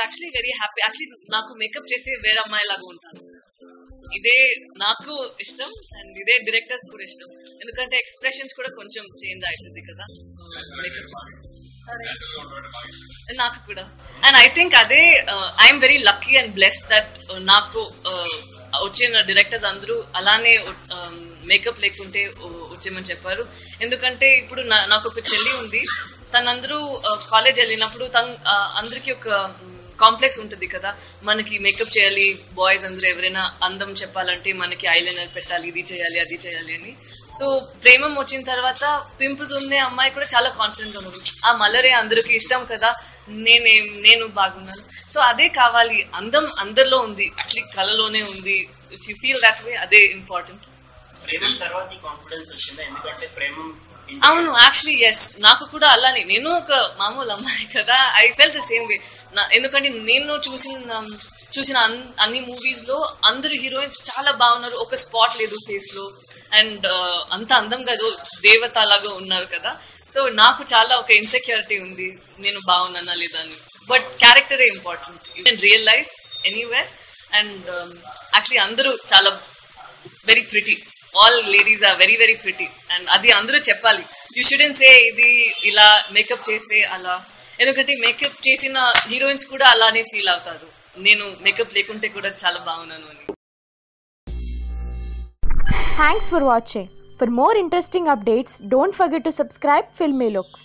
Actually very happy. Actually నాకు makeup చేస్తే వేరే అమ్మాయి లాగా ఉంటాను. ఇదే నాకు ఇష్టం అండ్ ఇదే డైరెక్టర్స్ కూడా ఇష్టం, ఎందుకంటే ఎక్స్ప్రెషన్స్ కూడా కొంచెం చేంజ్ అవుతుంది కదా మేకప్. నాకు కూడా. అండ్ ఐ థింక్ అదే I'm very lucky and bless that నాకు వచ్చిన డైరెక్టర్స్ అందరూ అలానే మేకప్ లేకుంటే వచ్చేయమని చెప్పారు. ఎందుకంటే ఇప్పుడు నాకు ఒక చెల్లి ఉంది, తనందరూ కాలేజ్ వెళ్ళినప్పుడు అందరికి ఒక కాంప్లెక్స్ ఉంటుంది కదా, మనకి మేకప్ చేయాలి, బాయ్స్ అందరూ ఎవరైనా అందం చెప్పాలంటే మనకి ఐలైనర్ పెట్టాలి, ఇది చేయాలి అది చేయాలి అని. సో ప్రేమం వచ్చిన తర్వాత పింపుల్స్ ఉండే అమ్మాయి కూడా చాలా కాన్ఫిడెంట్ గా ఉన్నారు. ఆ మలరే అందరికి ఇష్టం కదా, నేను బాగున్నాను. సో అదే కావాలి, అందం అందరిలో ఉంది, యాక్చువల్లీ కళలోనే ఉంది. If you feel that way అదే ఇంపార్టెంట్. అవును, యాక్చువల్లీ ఎస్, నాకు కూడా అలానే. నేను ఒక మామూలు అమ్మాయి కదా, I felt the same way. ఎందుకంటే నేను చూసిన అన్ని మూవీస్ లో అందరు హీరోయిన్స్ చాలా బాగున్నారు, ఒక స్పాట్ లేదు ఫేస్ లో, అండ్ అంత అందంగా దేవత లాగా ఉన్నారు కదా. సో నాకు చాలా ఒక ఇన్సెక్యూరిటీ ఉంది, నేను బాగున్నానా లేదా అని. బట్ క్యారెక్టరే important in real life anywhere. And actually అందరూ చాలా very pretty, all ladies are very very pretty. And అది అందరూ చెప్పాలి. యూ షుడెంట్ సే ఇది ఇలా మేకప్ చేస్తే అలా, ఎందుకంటే మేకప్ చేసిన హీరోయిన్స్ కూడా అలానే ఫీల్ అవుతారు, నేను మేకప్ లేకుంటే కూడా చాలా బాగున్నాను అని. Thanks for watching. For more interesting updates, don't forget to subscribe Filmy Looks.